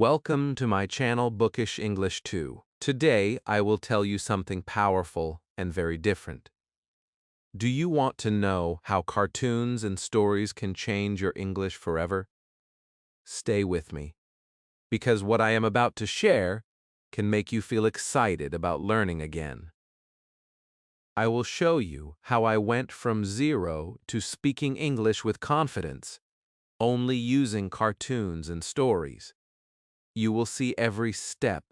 Welcome to my channel Bookish English 2. Today I will tell you something powerful and very different. Do you want to know how cartoons and stories can change your English forever? Stay with me, because what I am about to share can make you feel excited about learning again. I will show you how I went from zero to speaking English with confidence, only using cartoons and stories. You will see every step,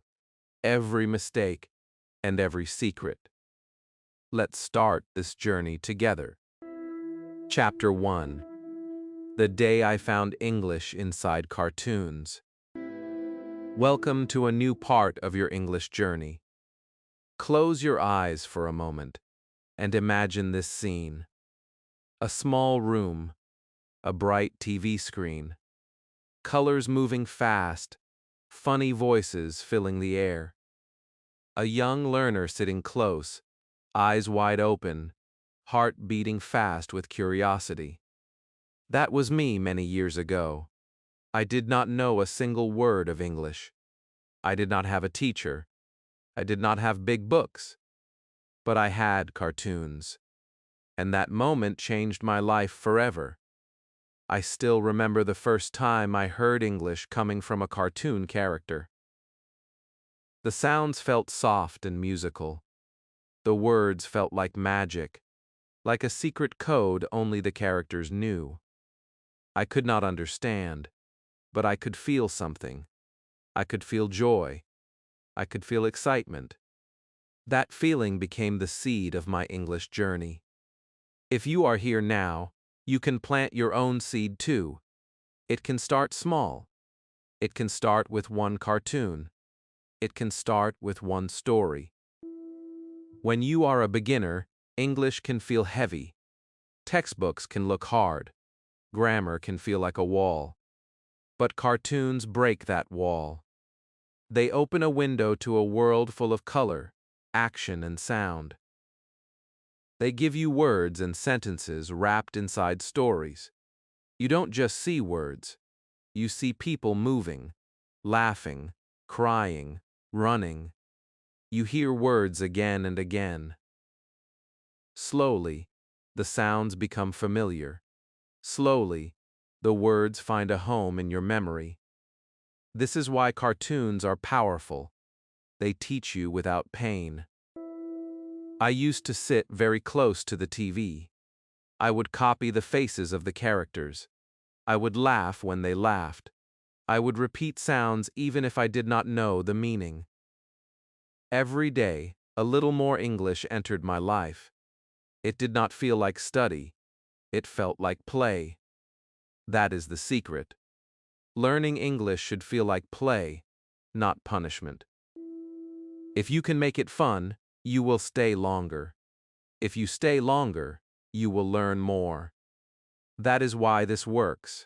every mistake, and every secret. Let's start this journey together. Chapter 1. The Day I Found English Inside Cartoons. Welcome to a new part of your English journey. Close your eyes for a moment and imagine this scene. A small room, a bright TV screen, colors moving fast, funny voices filling the air. A young learner sitting close, eyes wide open, heart beating fast with curiosity. That was me many years ago. I did not know a single word of English. I did not have a teacher. I did not have big books. But I had cartoons. And that moment changed my life forever. I still remember the first time I heard English coming from a cartoon character. The sounds felt soft and musical. The words felt like magic, like a secret code only the characters knew. I could not understand, but I could feel something. I could feel joy. I could feel excitement. That feeling became the seed of my English journey. If you are here now, you can plant your own seed too. It can start small. It can start with one cartoon. It can start with one story. When you are a beginner, English can feel heavy. Textbooks can look hard. Grammar can feel like a wall. But cartoons break that wall. They open a window to a world full of color, action, and sound. They give you words and sentences wrapped inside stories. You don't just see words. You see people moving, laughing, crying, running. You hear words again and again. Slowly, the sounds become familiar. Slowly, the words find a home in your memory. This is why cartoons are powerful. They teach you without pain. I used to sit very close to the TV. I would copy the faces of the characters. I would laugh when they laughed. I would repeat sounds even if I did not know the meaning. Every day, a little more English entered my life. It did not feel like study. It felt like play. That is the secret. Learning English should feel like play, not punishment. If you can make it fun, you will stay longer. If you stay longer, you will learn more. That is why this works.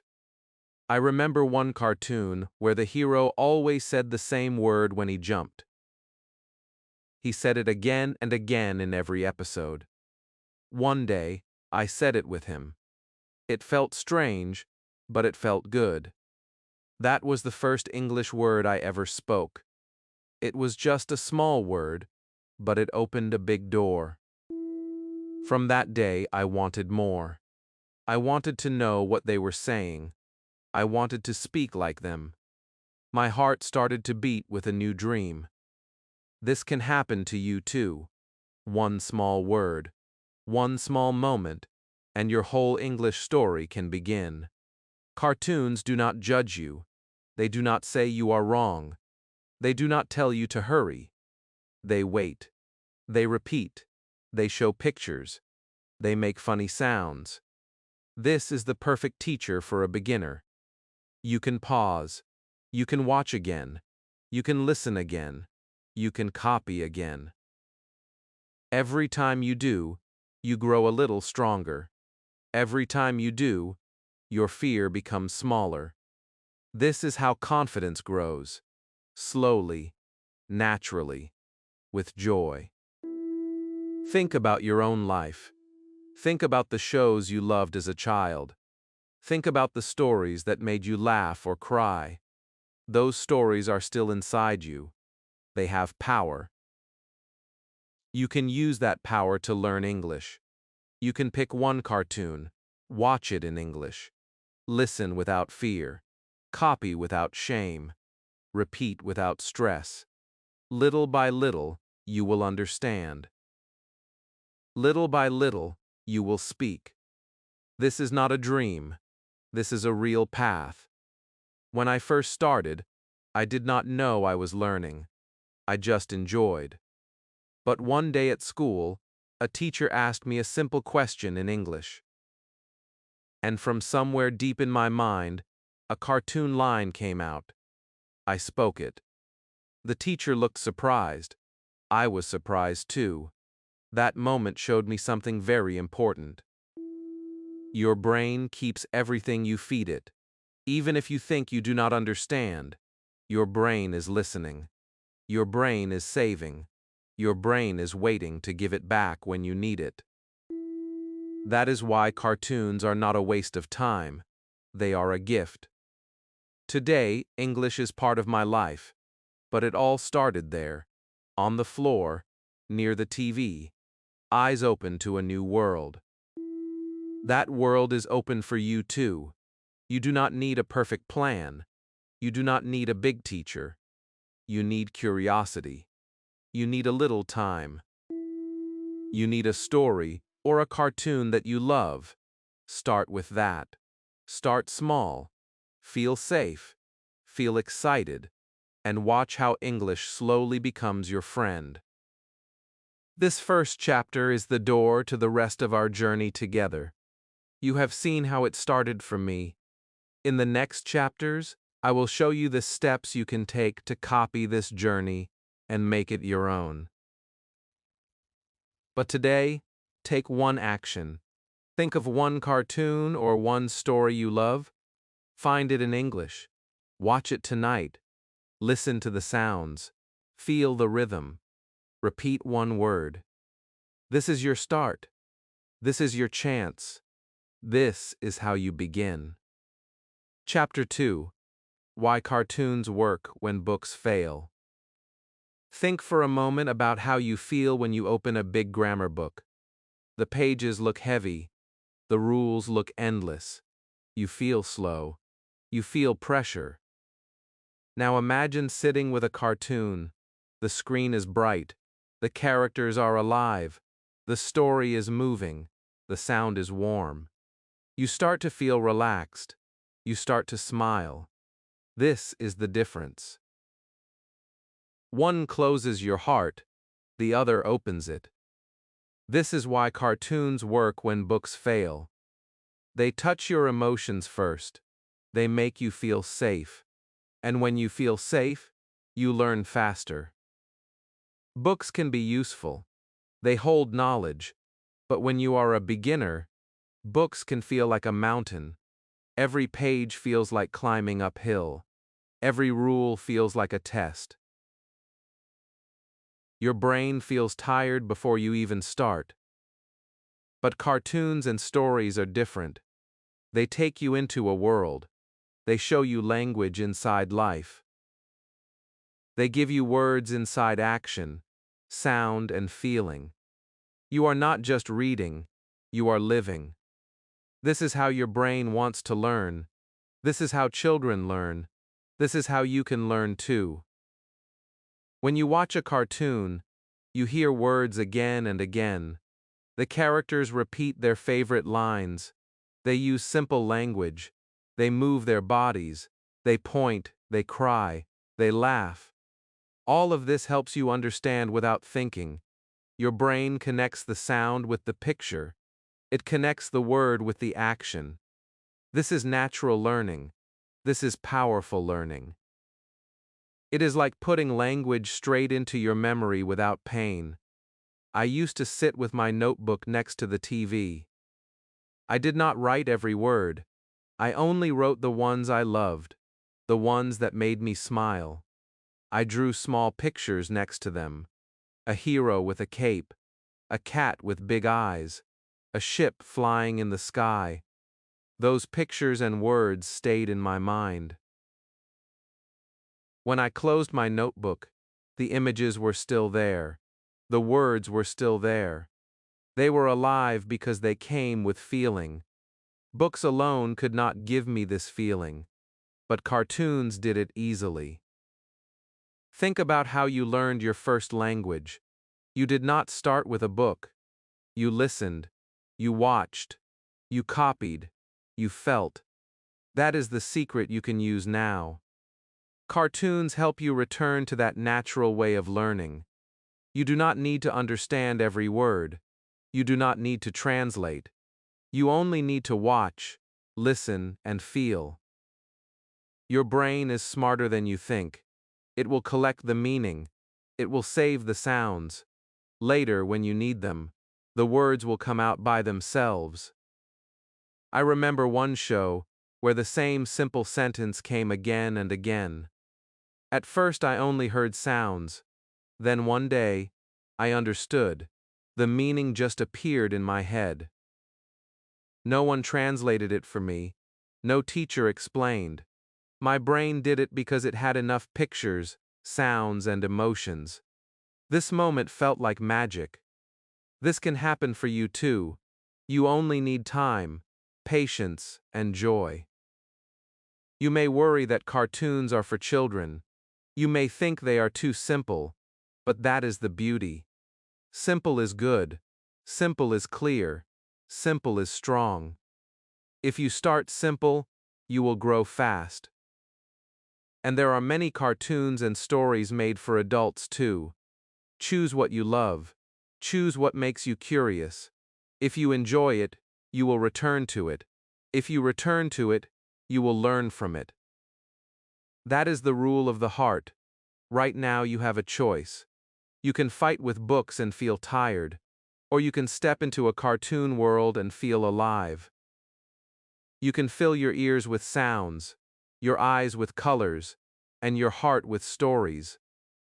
I remember one cartoon where the hero always said the same word when he jumped. He said it again and again in every episode. One day, I said it with him. It felt strange, but it felt good. That was the first English word I ever spoke. It was just a small word, but it opened a big door. From that day, I wanted more. I wanted to know what they were saying. I wanted to speak like them. My heart started to beat with a new dream. This can happen to you too. One small word, one small moment, and your whole English story can begin. Cartoons do not judge you. They do not say you are wrong. They do not tell you to hurry. They wait. They repeat. They show pictures. They make funny sounds. This is the perfect teacher for a beginner. You can pause. You can watch again. You can listen again. You can copy again. Every time you do, you grow a little stronger. Every time you do, your fear becomes smaller. This is how confidence grows. Slowly, naturally, with joy. Think about your own life. Think about the shows you loved as a child. Think about the stories that made you laugh or cry. Those stories are still inside you. They have power. You can use that power to learn English. You can pick one cartoon, watch it in English, listen without fear, copy without shame, repeat without stress. Little by little, you will understand. Little by little, you will speak. This is not a dream. This is a real path. When I first started, I did not know I was learning. I just enjoyed. But one day at school, a teacher asked me a simple question in English. And from somewhere deep in my mind, a cartoon line came out. I spoke it. The teacher looked surprised. I was surprised too. That moment showed me something very important. Your brain keeps everything you feed it. Even if you think you do not understand, your brain is listening. Your brain is saving. Your brain is waiting to give it back when you need it. That is why cartoons are not a waste of time. They are a gift. Today, English is part of my life, but it all started there, on the floor, near the TV, eyes open to a new world. That world is open for you too. You do not need a perfect plan. You do not need a big teacher. You need curiosity. You need a little time. You need a story or a cartoon that you love. Start with that. Start small. Feel safe. Feel excited. And watch how English slowly becomes your friend. This first chapter is the door to the rest of our journey together. You have seen how it started for me. In the next chapters, I will show you the steps you can take to copy this journey and make it your own. But today, take one action. Think of one cartoon or one story you love. Find it in English. Watch it tonight. Listen to the sounds. Feel the rhythm. Repeat one word. This is your start. This is your chance. This is how you begin. Chapter 2. Why Cartoons Work When Books Fail. Think for a moment about how you feel when you open a big grammar book. The pages look heavy. The rules look endless. You feel slow. You feel pressure. Now imagine sitting with a cartoon. The screen is bright. The characters are alive. The story is moving. The sound is warm. You start to feel relaxed. You start to smile. This is the difference. One closes your heart, the other opens it. This is why cartoons work when books fail. They touch your emotions first. They make you feel safe. And when you feel safe, you learn faster. Books can be useful. They hold knowledge. But when you are a beginner, books can feel like a mountain. Every page feels like climbing uphill. Every rule feels like a test. Your brain feels tired before you even start. But cartoons and stories are different. They take you into a world. They show you language inside life. They give you words inside action, sound and feeling. You are not just reading, you are living. This is how your brain wants to learn. This is how children learn. This is how you can learn too. When you watch a cartoon, you hear words again and again. The characters repeat their favorite lines. They use simple language. They move their bodies. They point, they cry, they laugh. All of this helps you understand without thinking. Your brain connects the sound with the picture. It connects the word with the action. This is natural learning. This is powerful learning. It is like putting language straight into your memory without pain. I used to sit with my notebook next to the TV. I did not write every word. I only wrote the ones I loved, the ones that made me smile. I drew small pictures next to them. A hero with a cape, a cat with big eyes, a ship flying in the sky. Those pictures and words stayed in my mind. When I closed my notebook, the images were still there. The words were still there. They were alive because they came with feeling. Books alone could not give me this feeling, but cartoons did it easily. Think about how you learned your first language. You did not start with a book. You listened. You watched. You copied. You felt. That is the secret you can use now. Cartoons help you return to that natural way of learning. You do not need to understand every word. You do not need to translate. You only need to watch, listen, and feel. Your brain is smarter than you think. It will collect the meaning. It will save the sounds. Later, when you need them, the words will come out by themselves. I remember one show where the same simple sentence came again and again. At first, I only heard sounds. Then one day, I understood. The meaning just appeared in my head. No one translated it for me. No teacher explained. My brain did it because it had enough pictures, sounds, and emotions. This moment felt like magic. This can happen for you too. You only need time, patience, and joy. You may worry that cartoons are for children. You may think they are too simple, but that is the beauty. Simple is good. Simple is clear. Simple is strong. If you start simple, you will grow fast. And there are many cartoons and stories made for adults too. Choose what you love. Choose what makes you curious. If you enjoy it, you will return to it. If you return to it, you will learn from it. That is the rule of the heart. Right now you have a choice. You can fight with books and feel tired, or you can step into a cartoon world and feel alive. You can fill your ears with sounds, your eyes with colors, and your heart with stories.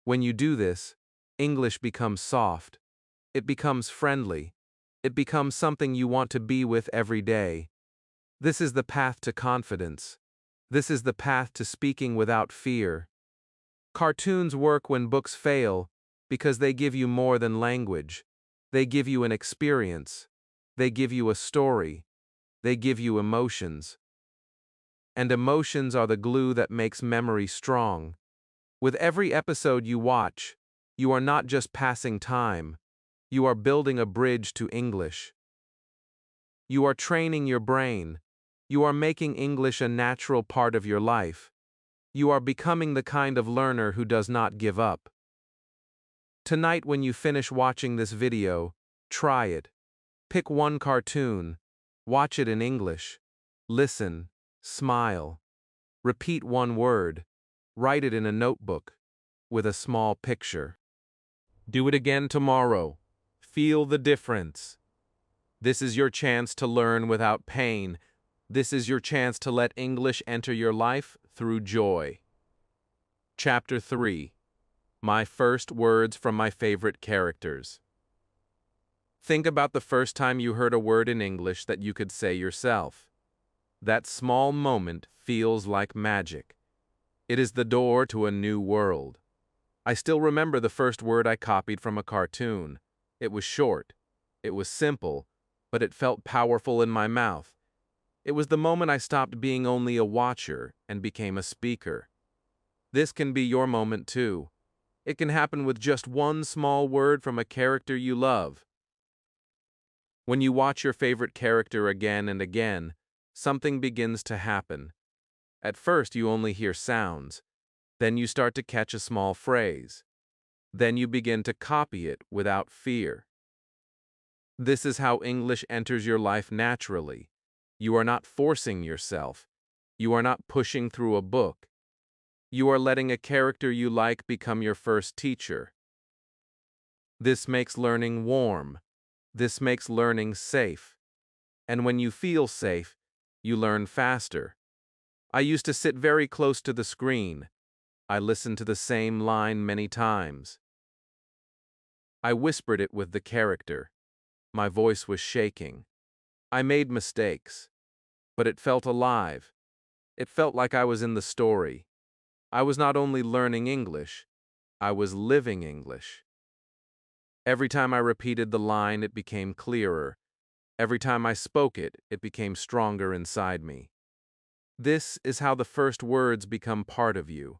When you do this, English becomes soft. It becomes friendly. It becomes something you want to be with every day. This is the path to confidence. This is the path to speaking without fear. Cartoons work when books fail because they give you more than language. They give you an experience. They give you a story. They give you emotions. And emotions are the glue that makes memory strong. With every episode you watch, you are not just passing time. You are building a bridge to English. You are training your brain. You are making English a natural part of your life. You are becoming the kind of learner who does not give up. Tonight, when you finish watching this video, try it. Pick one cartoon. Watch it in English. Listen. Smile. Repeat one word. Write it in a notebook with a small picture. Do it again tomorrow. Feel the difference. This is your chance to learn without pain. This is your chance to let English enter your life through joy. Chapter 3. My first words from my favorite characters. Think about the first time you heard a word in English that you could say yourself. That small moment feels like magic. It is the door to a new world. I still remember the first word I copied from a cartoon. It was short. It was simple, but it felt powerful in my mouth. It was the moment I stopped being only a watcher and became a speaker. This can be your moment too. It can happen with just one small word from a character you love. When you watch your favorite character again and again, something begins to happen. At first you only hear sounds. Then you start to catch a small phrase. Then you begin to copy it without fear. This is how English enters your life naturally. You are not forcing yourself. You are not pushing through a book. You are letting a character you like become your first teacher. This makes learning warm. This makes learning safe. And when you feel safe, you learn faster. I used to sit very close to the screen. I listened to the same line many times. I whispered it with the character. My voice was shaking. I made mistakes. But it felt alive. It felt like I was in the story. I was not only learning English, I was living English. Every time I repeated the line, it became clearer. Every time I spoke it, it became stronger inside me. This is how the first words become part of you.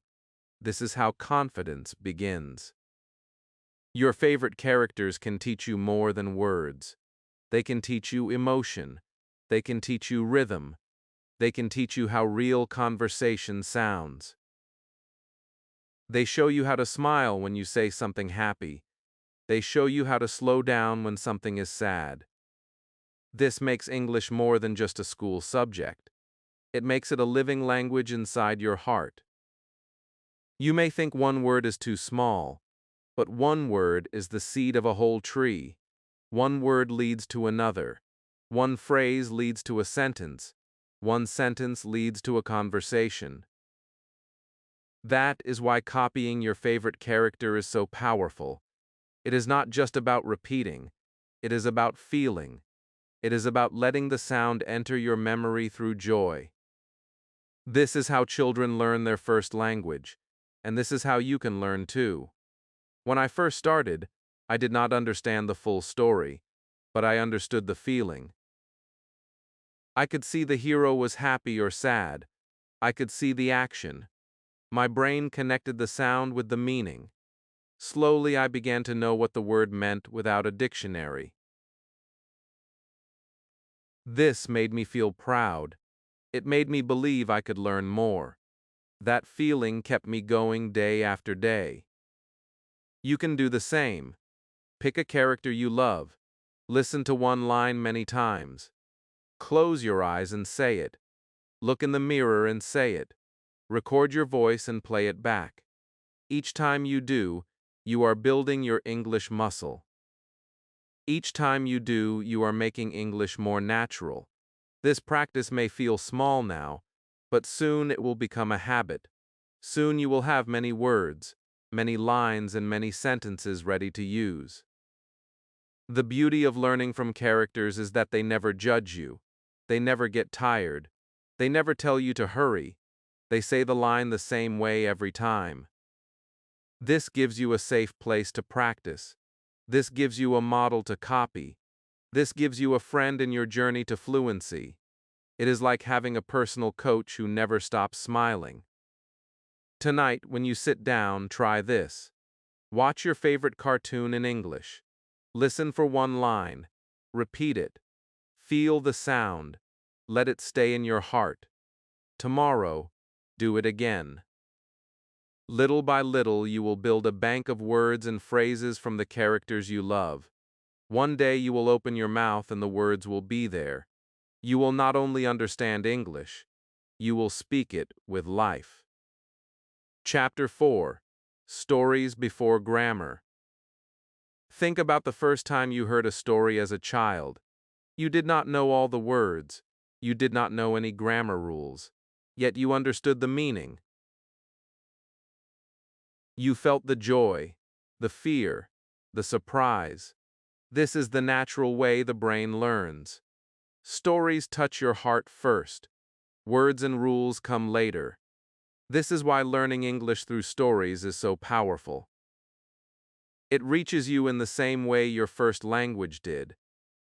This is how confidence begins. Your favorite characters can teach you more than words. They can teach you emotion. They can teach you rhythm. They can teach you how real conversation sounds. They show you how to smile when you say something happy. They show you how to slow down when something is sad. This makes English more than just a school subject. It makes it a living language inside your heart. You may think one word is too small, but one word is the seed of a whole tree. One word leads to another. One phrase leads to a sentence. One sentence leads to a conversation. That is why copying your favorite character is so powerful. It is not just about repeating. It is about feeling. It is about letting the sound enter your memory through joy. This is how children learn their first language, and this is how you can learn too. When I first started, I did not understand the full story, but I understood the feeling. I could see the hero was happy or sad. I could see the action. My brain connected the sound with the meaning. Slowly, I began to know what the word meant without a dictionary. This made me feel proud. It made me believe I could learn more. That feeling kept me going day after day. You can do the same. Pick a character you love. Listen to one line many times. Close your eyes and say it. Look in the mirror and say it. Record your voice and play it back. Each time you do, you are building your English muscle. Each time you do, you are making English more natural. This practice may feel small now, but soon it will become a habit. Soon you will have many words, many lines, and many sentences ready to use. The beauty of learning from characters is that they never judge you. They never get tired. They never tell you to hurry. They say the line the same way every time. This gives you a safe place to practice. This gives you a model to copy. This gives you a friend in your journey to fluency. It is like having a personal coach who never stops smiling. Tonight, when you sit down, try this. Watch your favorite cartoon in English. Listen for one line. Repeat it. Feel the sound. Let it stay in your heart. Tomorrow, do it again. Little by little, you will build a bank of words and phrases from the characters you love. One day you will open your mouth and the words will be there. You will not only understand English, you will speak it with life. Chapter 4. Stories Before Grammar. Think about the first time you heard a story as a child. You did not know all the words. You did not know any grammar rules. Yet you understood the meaning. You felt the joy, the fear, the surprise. This is the natural way the brain learns. Stories touch your heart first. Words and rules come later. This is why learning English through stories is so powerful. It reaches you in the same way your first language did.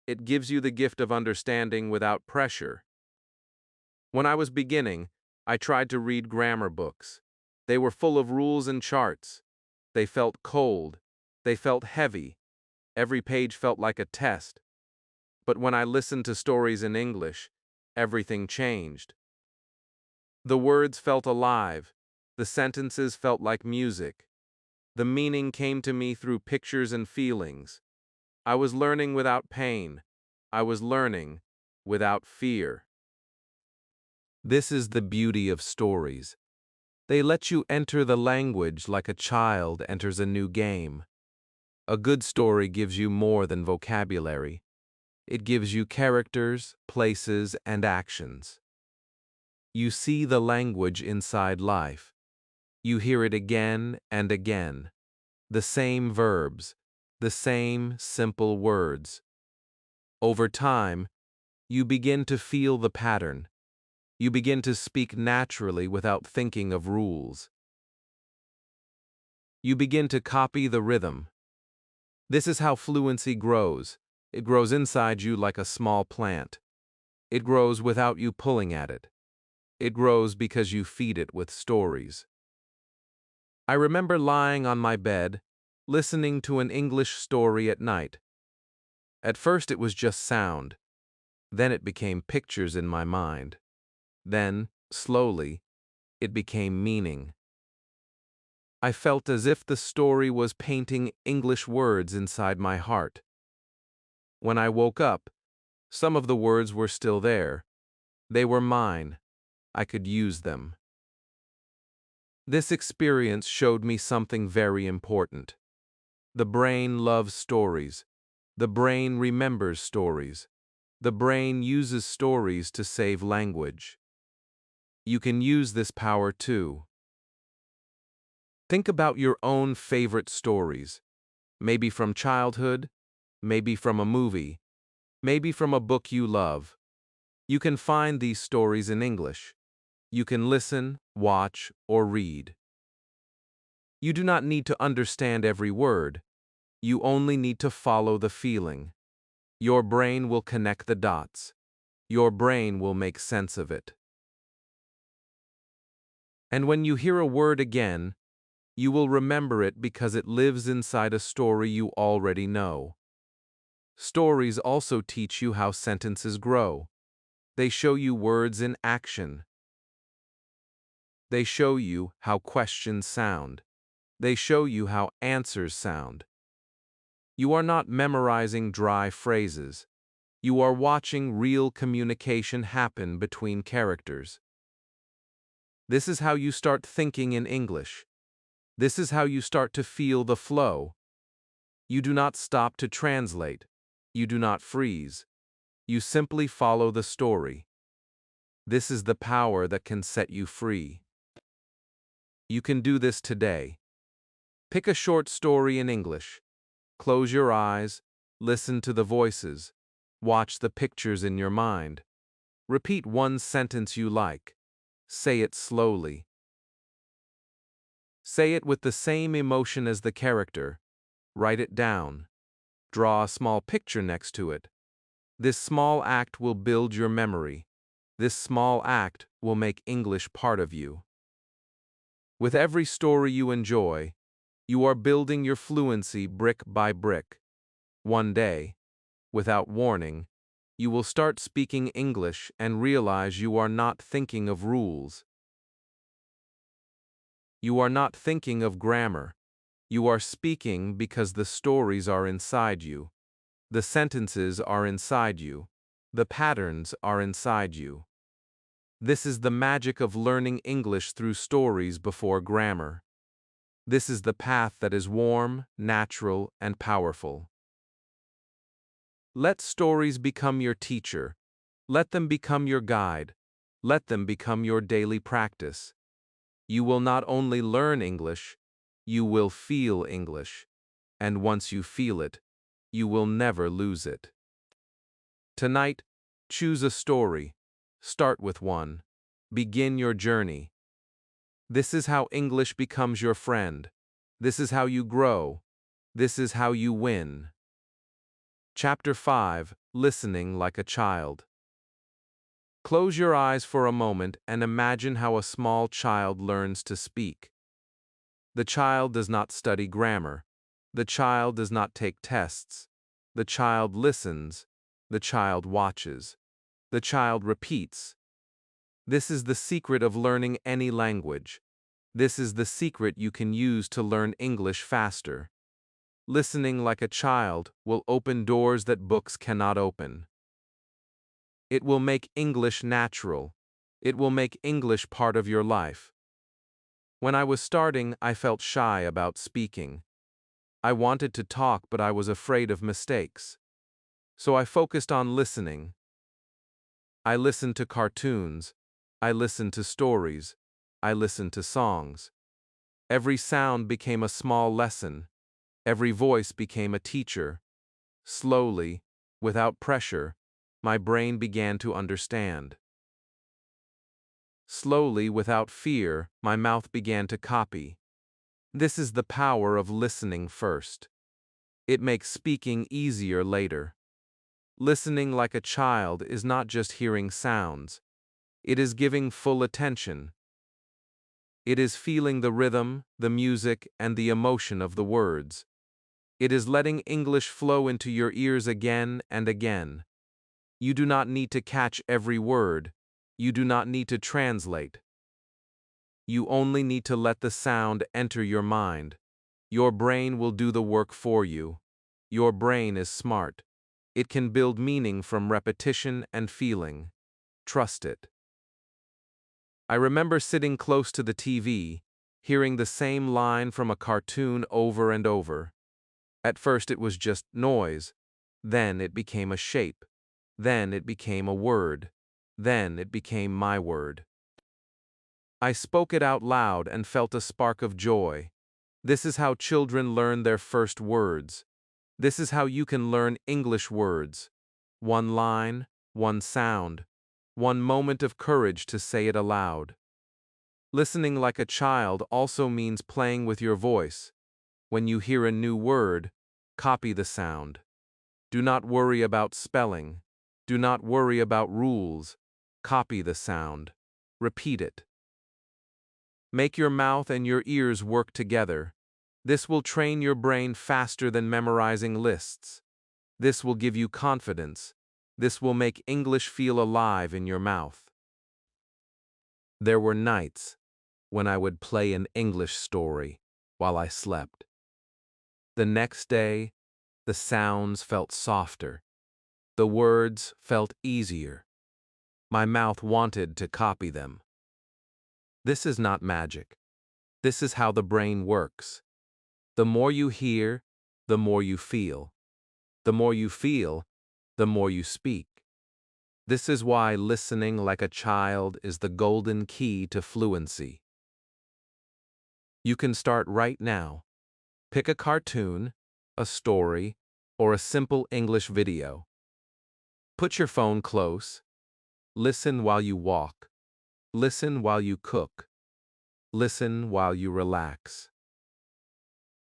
It gives you the gift of understanding without pressure. When I was beginning, I tried to read grammar books. They were full of rules and charts. They felt cold. They felt heavy. Every page felt like a test. But when I listened to stories in English, everything changed. The words felt alive. The sentences felt like music. The meaning came to me through pictures and feelings. I was learning without pain. I was learning without fear. This is the beauty of stories. They let you enter the language like a child enters a new game. A good story gives you more than vocabulary. It gives you characters, places, and actions. You see the language inside life. You hear it again and again. The same verbs, the same simple words. Over time, you begin to feel the pattern. You begin to speak naturally without thinking of rules. You begin to copy the rhythm. This is how fluency grows. It grows inside you like a small plant. It grows without you pulling at it. It grows because you feed it with stories. I remember lying on my bed, listening to an English story at night. At first it was just sound. Then it became pictures in my mind. Then, slowly, it became meaning. I felt as if the story was painting English words inside my heart. When I woke up, some of the words were still there. They were mine. I could use them. This experience showed me something very important. The brain loves stories. The brain remembers stories. The brain uses stories to save language. You can use this power too. Think about your own favorite stories. Maybe from childhood, maybe from a movie, maybe from a book you love. You can find these stories in English. You can listen, watch, or read. You do not need to understand every word. You only need to follow the feeling. Your brain will connect the dots. Your brain will make sense of it. And when you hear a word again, you will remember it because it lives inside a story you already know. Stories also teach you how sentences grow. They show you words in action. They show you how questions sound. They show you how answers sound. You are not memorizing dry phrases. You are watching real communication happen between characters. This is how you start thinking in English. This is how you start to feel the flow. You do not stop to translate. You do not freeze. You simply follow the story. This is the power that can set you free. You can do this today. Pick a short story in English. Close your eyes, listen to the voices, watch the pictures in your mind. Repeat one sentence you like. Say it slowly. Say it with the same emotion as the character. Write it down. Draw a small picture next to it. This small act will build your memory. This small act will make English part of you. With every story you enjoy, you are building your fluency brick by brick. One day, without warning, you will start speaking English and realize you are not thinking of rules. You are not thinking of grammar. You are speaking because the stories are inside you. The sentences are inside you. The patterns are inside you. This is the magic of learning English through stories before grammar. This is the path that is warm, natural, and powerful. Let stories become your teacher. Let them become your guide. Let them become your daily practice. You will not only learn English, you will feel English. And once you feel it, you will never lose it. Tonight, choose a story. Start with one. Begin your journey. This is how English becomes your friend. This is how you grow. This is how you win. Chapter 5: Listening like a Child. Close your eyes for a moment and imagine how a small child learns to speak. The child does not study grammar. The child does not take tests. The child listens. The child watches. The child repeats. This is the secret of learning any language. This is the secret you can use to learn English faster. Listening like a child will open doors that books cannot open. It will make English natural. It will make English part of your life. When I was starting, I felt shy about speaking. I wanted to talk, but I was afraid of mistakes. So I focused on listening. I listened to cartoons. I listened to stories. I listened to songs. Every sound became a small lesson. Every voice became a teacher. Slowly, without pressure, my brain began to understand. Slowly, without fear, my mouth began to copy. This is the power of listening first. It makes speaking easier later. Listening like a child is not just hearing sounds. It is giving full attention. It is feeling the rhythm, the music, and the emotion of the words. It is letting English flow into your ears again and again. You do not need to catch every word. You do not need to translate. You only need to let the sound enter your mind. Your brain will do the work for you. Your brain is smart. It can build meaning from repetition and feeling. Trust it. I remember sitting close to the TV, hearing the same line from a cartoon over and over. At first it was just noise. Then it became a shape. Then it became a word. Then it became my word. I spoke it out loud and felt a spark of joy. This is how children learn their first words. This is how you can learn English words. One line, one sound, one moment of courage to say it aloud. Listening like a child also means playing with your voice. When you hear a new word, copy the sound. Do not worry about spelling. Do not worry about rules. Copy the sound. Repeat it. Make your mouth and your ears work together. This will train your brain faster than memorizing lists. This will give you confidence. This will make English feel alive in your mouth. There were nights when I would play an English story while I slept. The next day, the sounds felt softer. The words felt easier. My mouth wanted to copy them. This is not magic. This is how the brain works. The more you hear, the more you feel. The more you feel, the more you speak. This is why listening like a child is the golden key to fluency. You can start right now. Pick a cartoon, a story, or a simple English video. Put your phone close. Listen while you walk. Listen while you cook. Listen while you relax.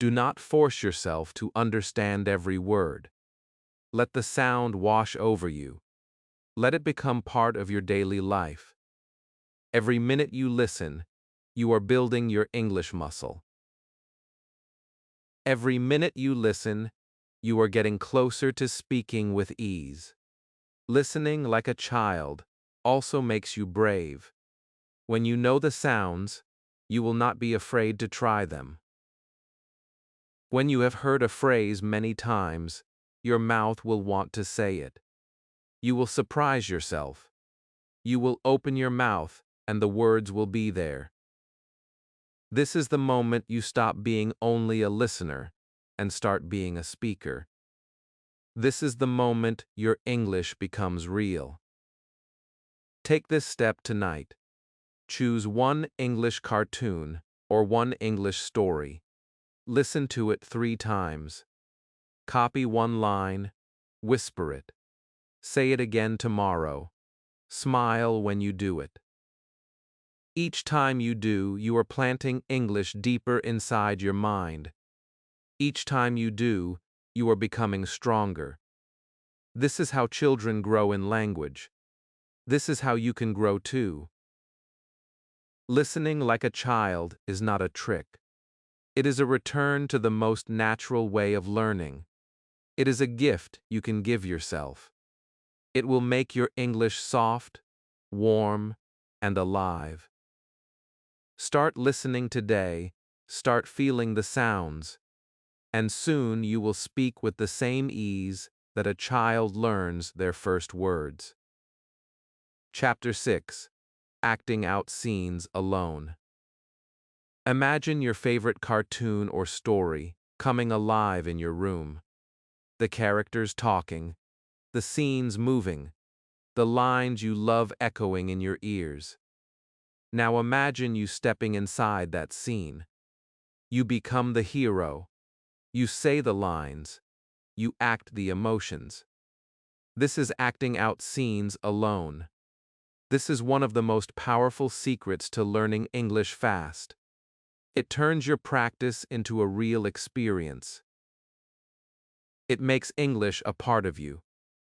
Do not force yourself to understand every word. Let the sound wash over you. Let it become part of your daily life. Every minute you listen, you are building your English muscle. Every minute you listen, you are getting closer to speaking with ease. Listening like a child also makes you brave. When you know the sounds, you will not be afraid to try them. When you have heard a phrase many times, your mouth will want to say it. You will surprise yourself. You will open your mouth, and the words will be there. This is the moment you stop being only a listener and start being a speaker. This is the moment your English becomes real. Take this step tonight. Choose one English cartoon or one English story. Listen to it 3 times. Copy one line. Whisper it. Say it again tomorrow. Smile when you do it. Each time you do, you are planting English deeper inside your mind. Each time you do, you are becoming stronger. This is how children grow in language. This is how you can grow too. Listening like a child is not a trick. It is a return to the most natural way of learning. It is a gift you can give yourself. It will make your English soft, warm, and alive. Start listening today, start feeling the sounds, and soon you will speak with the same ease that a child learns their first words. Chapter 6. Acting out scenes alone. Imagine your favorite cartoon or story coming alive in your room. The characters talking, the scenes moving, the lines you love echoing in your ears. Now imagine you stepping inside that scene. You become the hero. You say the lines. You act the emotions. This is acting out scenes alone. This is one of the most powerful secrets to learning English fast. It turns your practice into a real experience. It makes English a part of you,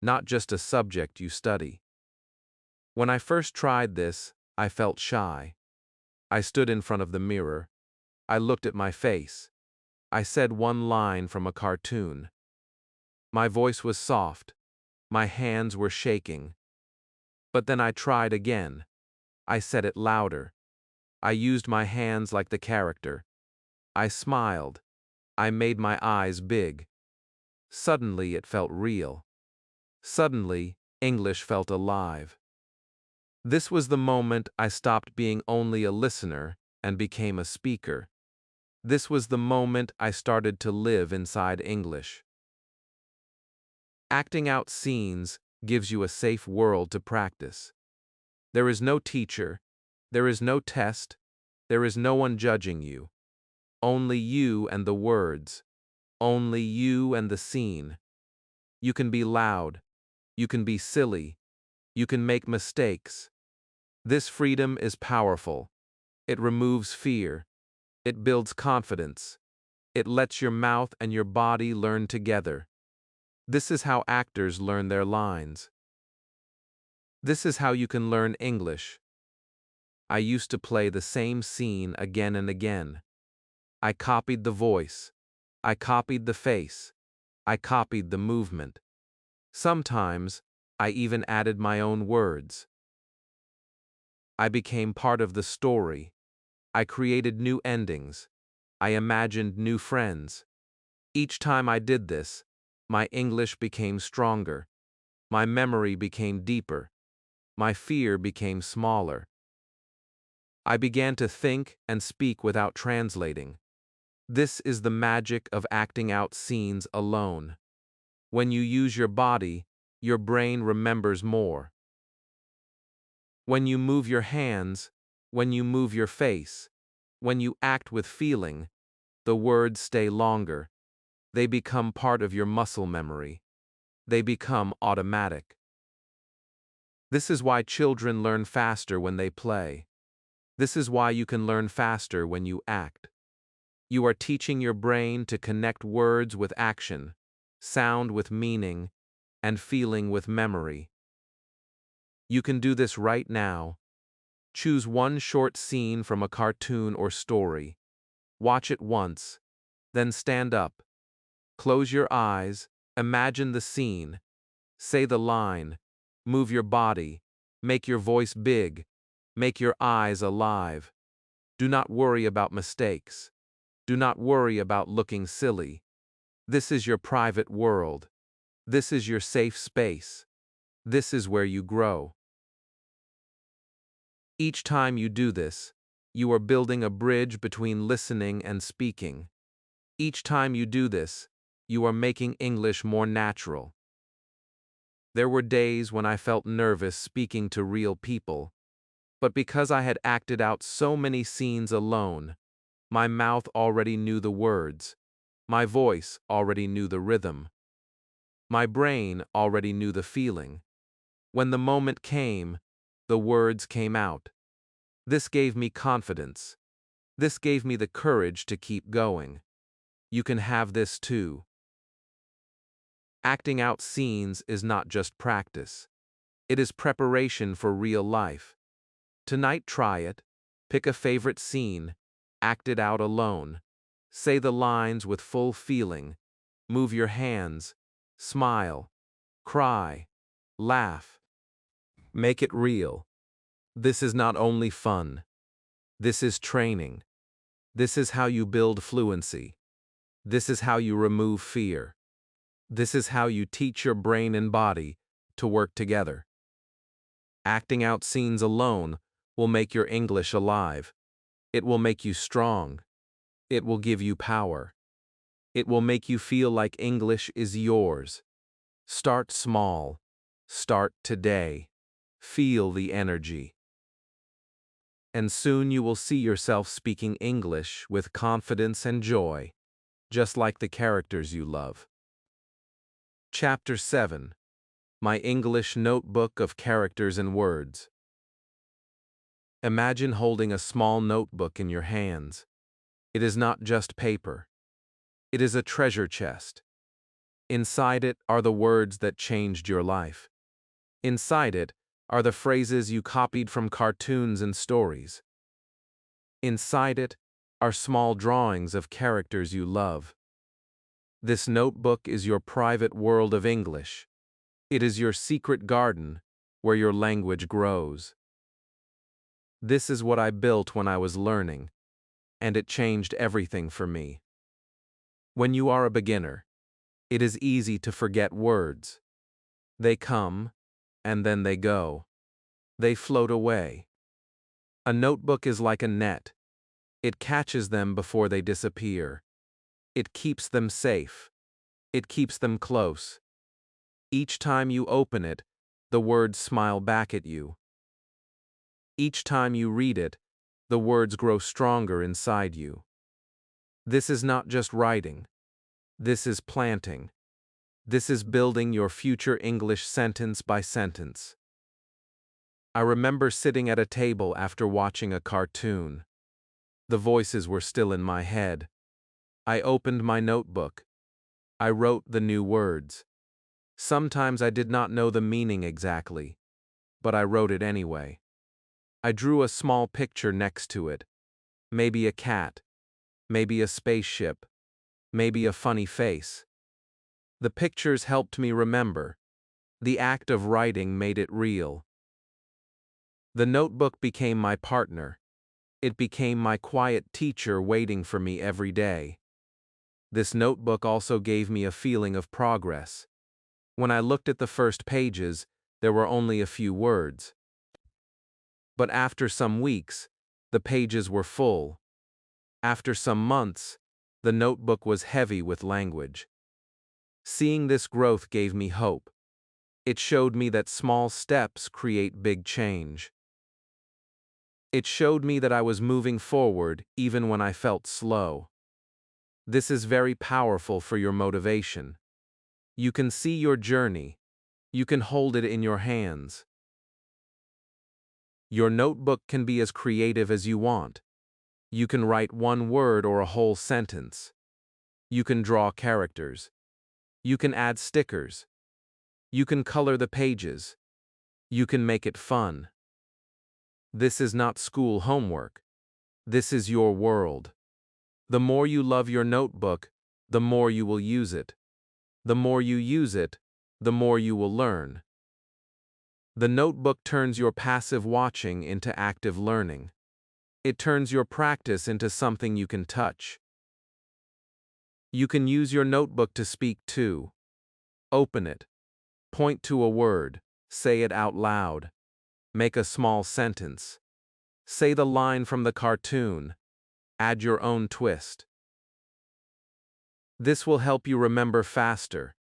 not just a subject you study. When I first tried this, I felt shy. I stood in front of the mirror. I looked at my face. I said one line from a cartoon. My voice was soft. My hands were shaking. But then I tried again. I said it louder. I used my hands like the character. I smiled. I made my eyes big. Suddenly it felt real. Suddenly, English felt alive. This was the moment I stopped being only a listener and became a speaker. This was the moment I started to live inside English. Acting out scenes gives you a safe world to practice. There is no teacher, there is no test, there is no one judging you. Only you and the words, only you and the scene. You can be loud, you can be silly, you can make mistakes. This freedom is powerful. It removes fear. It builds confidence. It lets your mouth and your body learn together. This is how actors learn their lines. This is how you can learn English. I used to play the same scene again and again. I copied the voice. I copied the face. I copied the movement. Sometimes, I even added my own words. I became part of the story. I created new endings. I imagined new friends. Each time I did this, my English became stronger. My memory became deeper. My fear became smaller. I began to think and speak without translating. This is the magic of acting out scenes alone. When you use your body, your brain remembers more. When you move your hands, when you move your face, when you act with feeling, the words stay longer. They become part of your muscle memory. They become automatic. This is why children learn faster when they play. This is why you can learn faster when you act. You are teaching your brain to connect words with action, sound with meaning, and feeling with memory. You can do this right now. Choose one short scene from a cartoon or story. Watch it once, then stand up. Close your eyes, imagine the scene, say the line, move your body, make your voice big, make your eyes alive. Do not worry about mistakes. Do not worry about looking silly. This is your private world. This is your safe space. This is where you grow. Each time you do this, you are building a bridge between listening and speaking. Each time you do this, you are making English more natural. There were days when I felt nervous speaking to real people, but because I had acted out so many scenes alone, my mouth already knew the words, my voice already knew the rhythm, my brain already knew the feeling. When the moment came, the words came out. This gave me confidence. This gave me the courage to keep going. You can have this too. Acting out scenes is not just practice. It is preparation for real life. Tonight try it. Pick a favorite scene. Act it out alone. Say the lines with full feeling. Move your hands. Smile. Cry. Laugh. Make it real. This is not only fun. This is training. This is how you build fluency. This is how you remove fear. This is how you teach your brain and body to work together. Acting out scenes alone will make your English alive. It will make you strong. It will give you power. It will make you feel like English is yours. Start small. Start today. Feel the energy. And soon you will see yourself speaking English with confidence and joy, just like the characters you love. Chapter 7. My English Notebook of Characters and Words. Imagine holding a small notebook in your hands. It is not just paper. It is a treasure chest. Inside it are the words that changed your life. Inside it are the phrases you copied from cartoons and stories. Inside it are small drawings of characters you love. This notebook is your private world of English. It is your secret garden where your language grows. This is what I built when I was learning, and it changed everything for me. When you are a beginner, it is easy to forget words. They come, and then they go. They float away. A notebook is like a net. It catches them before they disappear. It keeps them safe. It keeps them close. Each time you open it, the words smile back at you. Each time you read it, the words grow stronger inside you. This is not just writing. This is planting. This is building your future English sentence by sentence. I remember sitting at a table after watching a cartoon. The voices were still in my head. I opened my notebook. I wrote the new words. Sometimes I did not know the meaning exactly, but I wrote it anyway. I drew a small picture next to it. Maybe a cat, maybe a spaceship, maybe a funny face. The pictures helped me remember. The act of writing made it real. The notebook became my partner. It became my quiet teacher waiting for me every day. This notebook also gave me a feeling of progress. When I looked at the first pages, there were only a few words. But after some weeks, the pages were full. After some months, the notebook was heavy with language. Seeing this growth gave me hope. It showed me that small steps create big change. It showed me that I was moving forward even when I felt slow. This is very powerful for your motivation. You can see your journey. You can hold it in your hands. Your notebook can be as creative as you want. You can write one word or a whole sentence. You can draw characters. You can add stickers. You can color the pages. You can make it fun. This is not school homework. This is your world. The more you love your notebook, the more you will use it. The more you use it, the more you will learn. The notebook turns your passive watching into active learning. It turns your practice into something you can touch. You can use your notebook to speak too. Open it. Point to a word. Say it out loud. Make a small sentence. Say the line from the cartoon. Add your own twist. This will help you remember faster.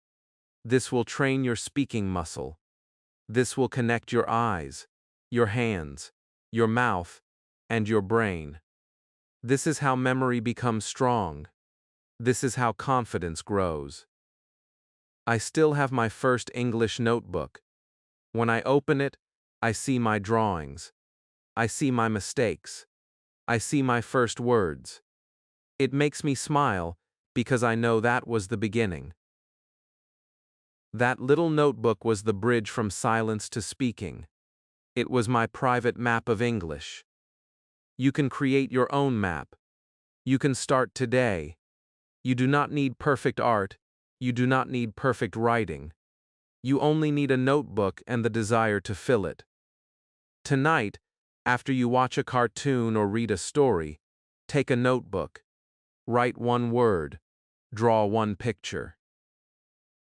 This will train your speaking muscle. This will connect your eyes, your hands, your mouth, and your brain. This is how memory becomes strong. This is how confidence grows. I still have my first English notebook. When I open it, I see my drawings. I see my mistakes. I see my first words. It makes me smile because I know that was the beginning. That little notebook was the bridge from silence to speaking. It was my private map of English. You can create your own map. You can start today. You do not need perfect art. You do not need perfect writing. You only need a notebook and the desire to fill it. Tonight, after you watch a cartoon or read a story, take a notebook. Write one word. Draw one picture.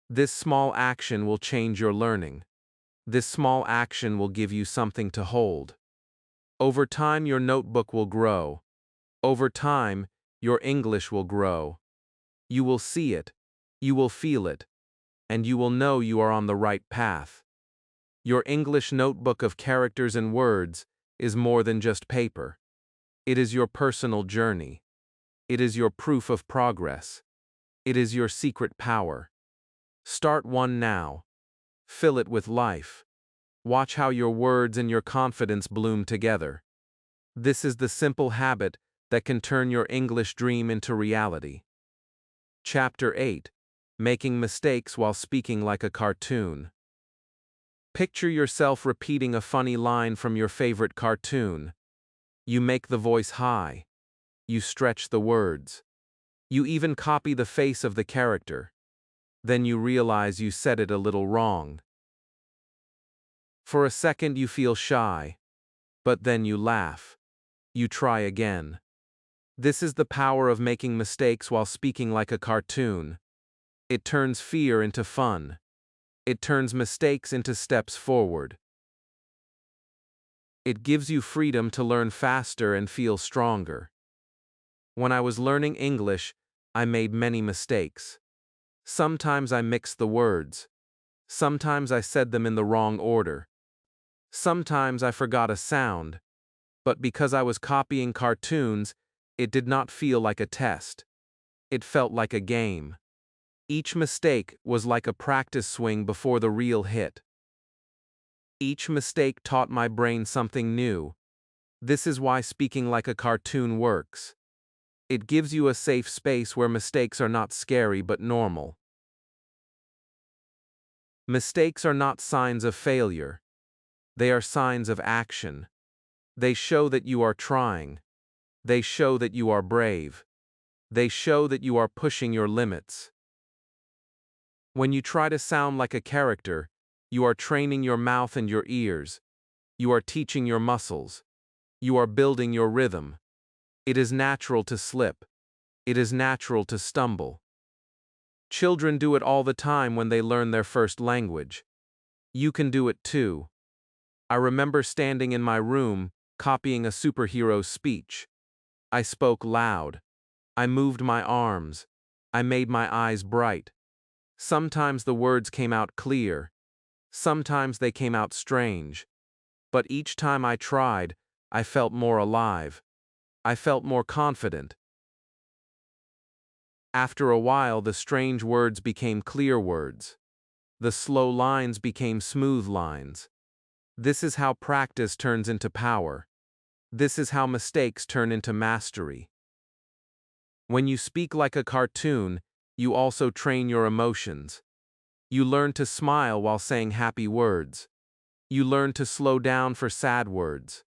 This small action will change your learning. This small action will give you something to hold. Over time, your notebook will grow. Over time, your English will grow. You will see it, you will feel it, and you will know you are on the right path. Your English notebook of characters and words is more than just paper. It is your personal journey. It is your proof of progress. It is your secret power. Start one now. Fill it with life. Watch how your words and your confidence bloom together. This is the simple habit that can turn your English dream into reality. Chapter 8. Making Mistakes While Speaking Like a Cartoon. Picture yourself repeating a funny line from your favorite cartoon. You make the voice high. You stretch the words. You even copy the face of the character. Then you realize you said it a little wrong. For a second you feel shy, but then you laugh. You try again. This is the power of making mistakes while speaking like a cartoon. It turns fear into fun. It turns mistakes into steps forward. It gives you freedom to learn faster and feel stronger. When I was learning English, I made many mistakes. Sometimes I mixed the words. Sometimes I said them in the wrong order. Sometimes I forgot a sound. But because I was copying cartoons, it did not feel like a test. It felt like a game. Each mistake was like a practice swing before the real hit. Each mistake taught my brain something new. This is why speaking like a cartoon works. It gives you a safe space where mistakes are not scary but normal. Mistakes are not signs of failure. They are signs of action. They show that you are trying. They show that you are brave. They show that you are pushing your limits. When you try to sound like a character, you are training your mouth and your ears. You are teaching your muscles. You are building your rhythm. It is natural to slip. It is natural to stumble. Children do it all the time when they learn their first language. You can do it too. I remember standing in my room, copying a superhero's speech. I spoke loud. I moved my arms. I made my eyes bright. Sometimes the words came out clear. Sometimes they came out strange. But each time I tried, I felt more alive. I felt more confident. After a while, the strange words became clear words. The slow lines became smooth lines. This is how practice turns into power. This is how mistakes turn into mastery. When you speak like a cartoon, you also train your emotions. You learn to smile while saying happy words. You learn to slow down for sad words.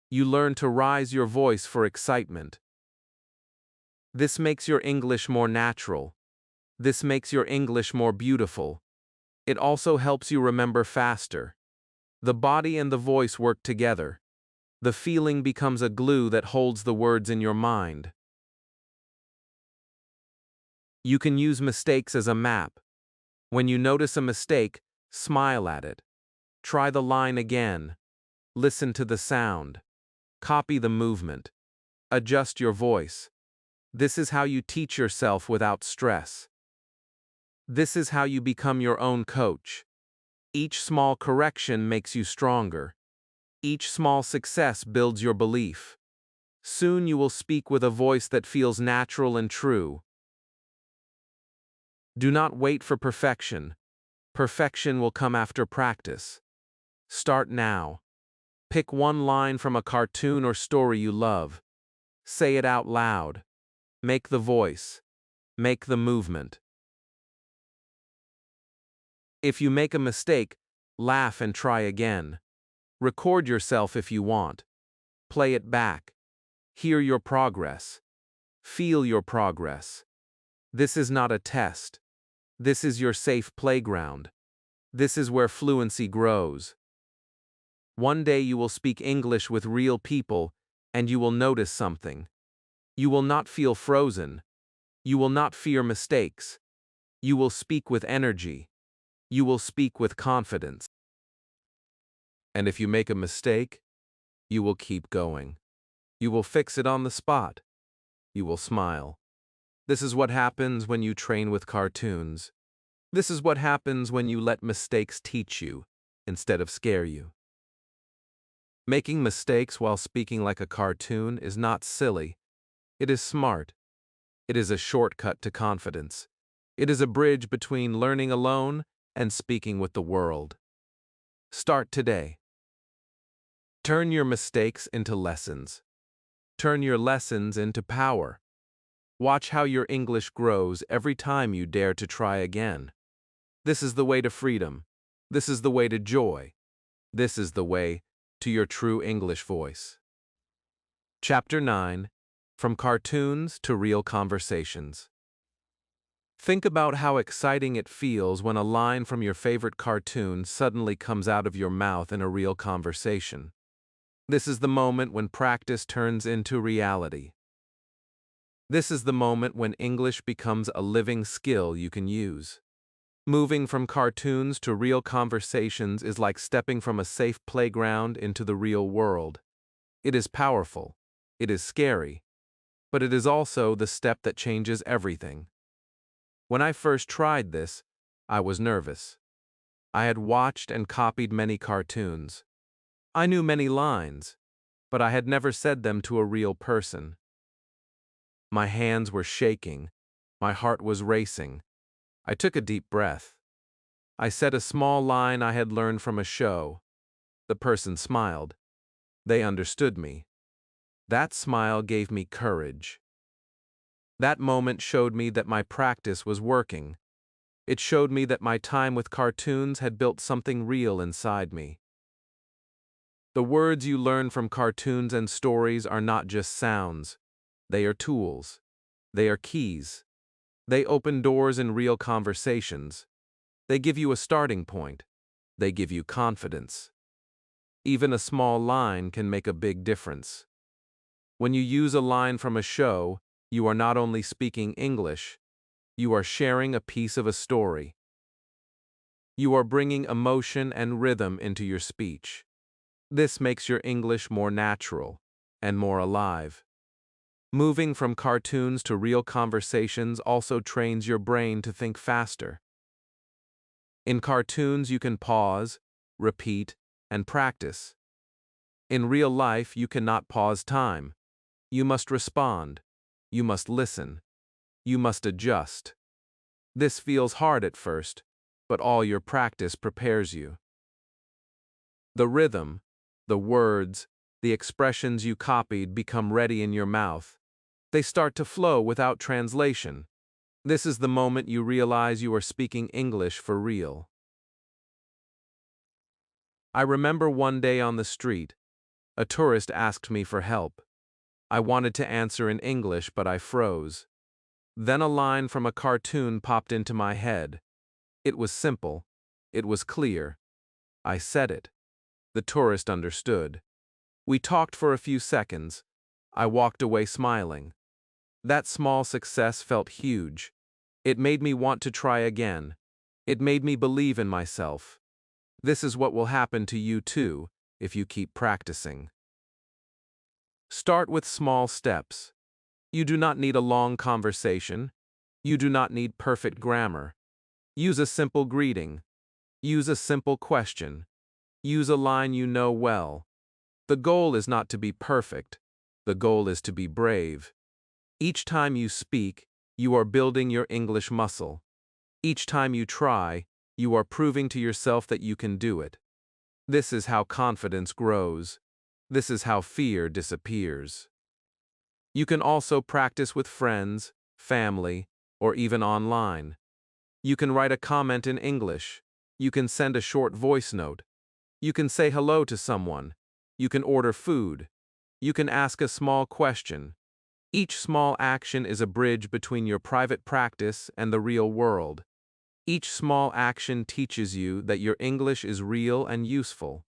You learn to raise your voice for excitement. This makes your English more natural. This makes your English more beautiful. It also helps you remember faster. The body and the voice work together. The feeling becomes a glue that holds the words in your mind. You can use mistakes as a map. When you notice a mistake, smile at it. Try the line again. Listen to the sound. Copy the movement. Adjust your voice. This is how you teach yourself without stress. This is how you become your own coach. Each small correction makes you stronger. Each small success builds your belief. Soon you will speak with a voice that feels natural and true. Do not wait for perfection. Perfection will come after practice. Start now. Pick one line from a cartoon or story you love. Say it out loud. Make the voice. Make the movement. If you make a mistake, laugh and try again. Record yourself if you want. Play it back. Hear your progress. Feel your progress. This is not a test. This is your safe playground. This is where fluency grows. One day you will speak English with real people, and you will notice something. You will not feel frozen. You will not fear mistakes. You will speak with energy. You will speak with confidence. And if you make a mistake, you will keep going. You will fix it on the spot. You will smile. This is what happens when you train with cartoons. This is what happens when you let mistakes teach you instead of scare you. Making mistakes while speaking like a cartoon is not silly. It is smart. It is a shortcut to confidence. It is a bridge between learning alone and speaking with the world. Start today. Turn your mistakes into lessons. Turn your lessons into power. Watch how your English grows every time you dare to try again. This is the way to freedom. This is the way to joy. This is the way to your true English voice. Chapter 9. From Cartoons to Real Conversations. Think about how exciting it feels when a line from your favorite cartoon suddenly comes out of your mouth in a real conversation. This is the moment when practice turns into reality. This is the moment when English becomes a living skill you can use. Moving from cartoons to real conversations is like stepping from a safe playground into the real world. It is powerful. It is scary. But it is also the step that changes everything. When I first tried this, I was nervous. I had watched and copied many cartoons. I knew many lines, but I had never said them to a real person. My hands were shaking. My heart was racing. I took a deep breath. I said a small line I had learned from a show. The person smiled. They understood me. That smile gave me courage. That moment showed me that my practice was working. It showed me that my time with cartoons had built something real inside me. The words you learn from cartoons and stories are not just sounds. They are tools. They are keys. They open doors in real conversations. They give you a starting point. They give you confidence. Even a small line can make a big difference. When you use a line from a show, you are not only speaking English, you are sharing a piece of a story. You are bringing emotion and rhythm into your speech. This makes your English more natural and more alive. Moving from cartoons to real conversations also trains your brain to think faster. In cartoons, you can pause, repeat, and practice. In real life, you cannot pause time. You must respond. You must listen. You must adjust. This feels hard at first, but all your practice prepares you. The rhythm, the words, the expressions you copied become ready in your mouth. They start to flow without translation. This is the moment you realize you are speaking English for real. I remember one day on the street, a tourist asked me for help. I wanted to answer in English, but I froze. Then a line from a cartoon popped into my head. It was simple. It was clear. I said it. The tourist understood. We talked for a few seconds. I walked away smiling. That small success felt huge. It made me want to try again. It made me believe in myself. This is what will happen to you too, if you keep practicing. Start with small steps. You do not need a long conversation. You do not need perfect grammar. Use a simple greeting. Use a simple question. Use a line you know well. The goal is not to be perfect. The goal is to be brave. Each time you speak, you are building your English muscle. Each time you try, you are proving to yourself that you can do it. This is how confidence grows. This is how fear disappears. You can also practice with friends, family, or even online. You can write a comment in English. You can send a short voice note. You can say hello to someone. You can order food. You can ask a small question. Each small action is a bridge between your private practice and the real world. Each small action teaches you that your English is real and useful.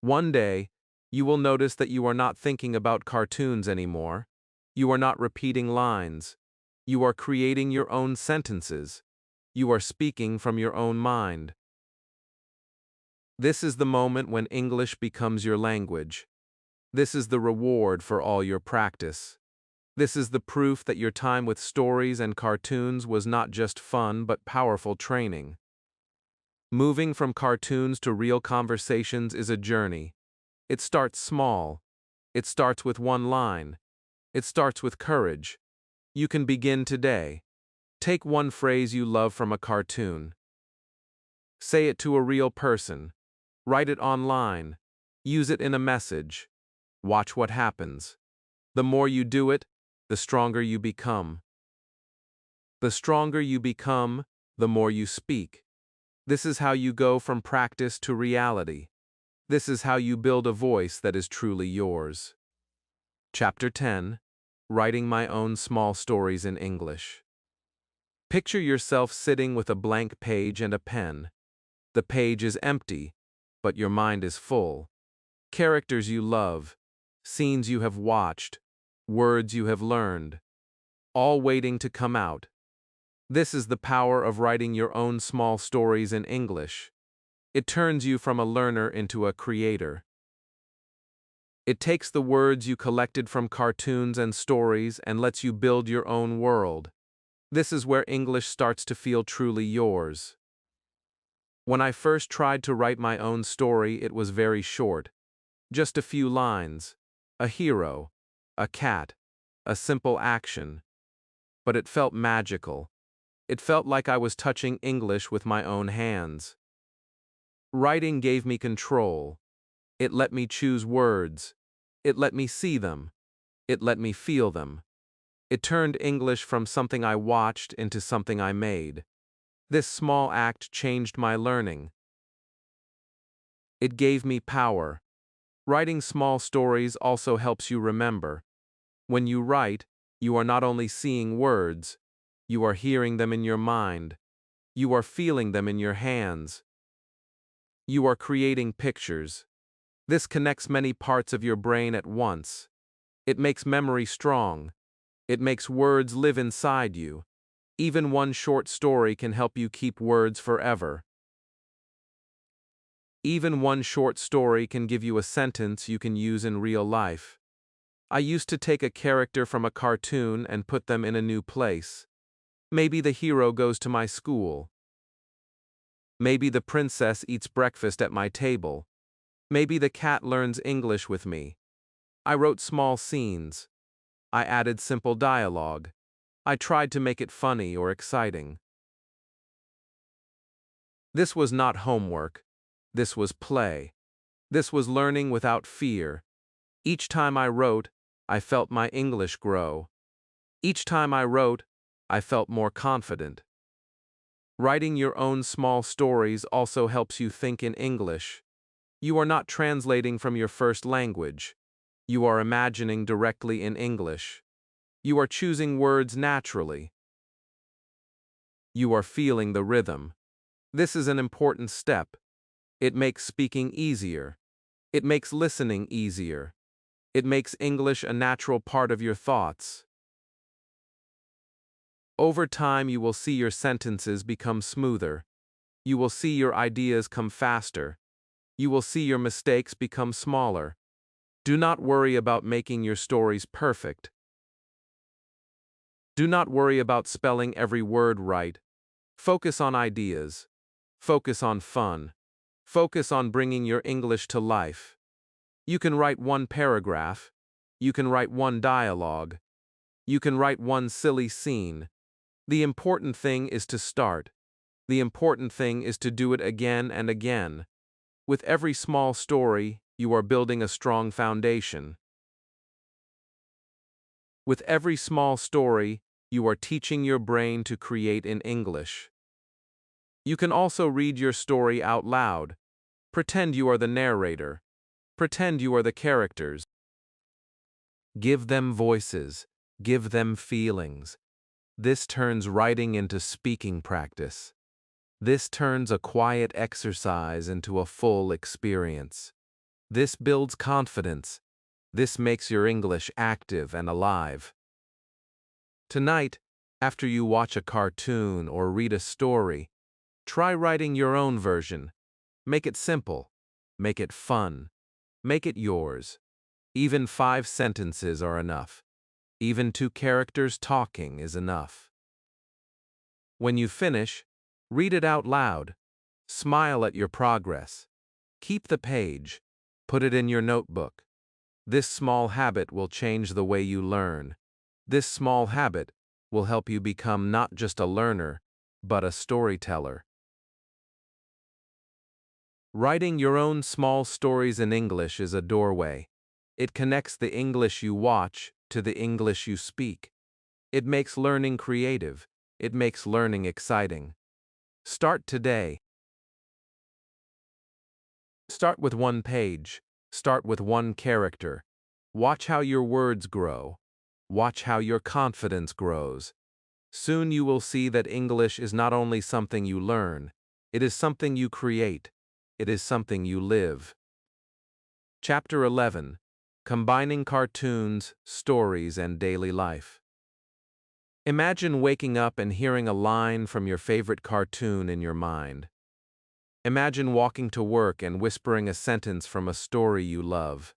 One day, you will notice that you are not thinking about cartoons anymore. You are not repeating lines. You are creating your own sentences. You are speaking from your own mind. This is the moment when English becomes your language. This is the reward for all your practice. This is the proof that your time with stories and cartoons was not just fun but powerful training. Moving from cartoons to real conversations is a journey. It starts small. It starts with one line. It starts with courage. You can begin today. Take one phrase you love from a cartoon. Say it to a real person. Write it online. Use it in a message. Watch what happens. The more you do it, the stronger you become. The stronger you become, the more you speak. This is how you go from practice to reality. This is how you build a voice that is truly yours. Chapter 10. Writing My Own Small Stories in English. Picture yourself sitting with a blank page and a pen. The page is empty, but your mind is full. Characters you love, scenes you have watched, words you have learned, all waiting to come out. This is the power of writing your own small stories in English. It turns you from a learner into a creator. It takes the words you collected from cartoons and stories and lets you build your own world. This is where English starts to feel truly yours. When I first tried to write my own story, it was very short. Just a few lines. A hero. A cat. A simple action. But it felt magical. It felt like I was touching English with my own hands. Writing gave me control. It let me choose words. It let me see them. It let me feel them. It turned English from something I watched into something I made. This small act changed my learning. It gave me power. Writing small stories also helps you remember. When you write, you are not only seeing words, you are hearing them in your mind. You are feeling them in your hands. You are creating pictures. This connects many parts of your brain at once. It makes memory strong. It makes words live inside you. Even one short story can help you keep words forever. Even one short story can give you a sentence you can use in real life. I used to take a character from a cartoon and put them in a new place. Maybe the hero goes to my school. Maybe the princess eats breakfast at my table. Maybe the cat learns English with me. I wrote small scenes. I added simple dialogue. I tried to make it funny or exciting. This was not homework. This was play. This was learning without fear. Each time I wrote, I felt my English grow. Each time I wrote, I felt more confident. Writing your own small stories also helps you think in English. You are not translating from your first language. You are imagining directly in English. You are choosing words naturally. You are feeling the rhythm. This is an important step. It makes speaking easier. It makes listening easier. It makes English a natural part of your thoughts. Over time, you will see your sentences become smoother. You will see your ideas come faster. You will see your mistakes become smaller. Do not worry about making your stories perfect. Do not worry about spelling every word right. Focus on ideas. Focus on fun. Focus on bringing your English to life. You can write one paragraph. You can write one dialogue. You can write one silly scene. The important thing is to start. The important thing is to do it again and again. With every small story, you are building a strong foundation. With every small story, you are teaching your brain to create in English. You can also read your story out loud. Pretend you are the narrator. Pretend you are the characters. Give them voices. Give them feelings. This turns writing into speaking practice. This turns a quiet exercise into a full experience. This builds confidence. This makes your English active and alive. Tonight, after you watch a cartoon or read a story, try writing your own version. Make it simple. Make it fun. Make it yours. Even 5 sentences are enough. Even 2 characters talking is enough. When you finish, read it out loud. Smile at your progress. Keep the page. Put it in your notebook. This small habit will change the way you learn. This small habit will help you become not just a learner, but a storyteller. Writing your own small stories in English is a doorway. It connects the English you watch to the English you speak. It makes learning creative. It makes learning exciting. Start today. Start with one page. Start with one character. Watch how your words grow. Watch how your confidence grows. Soon you will see that English is not only something you learn, it is something you create. It is something you live. Chapter 11. Combining Cartoons, Stories, and Daily Life. Imagine waking up and hearing a line from your favorite cartoon in your mind. Imagine walking to work and whispering a sentence from a story you love.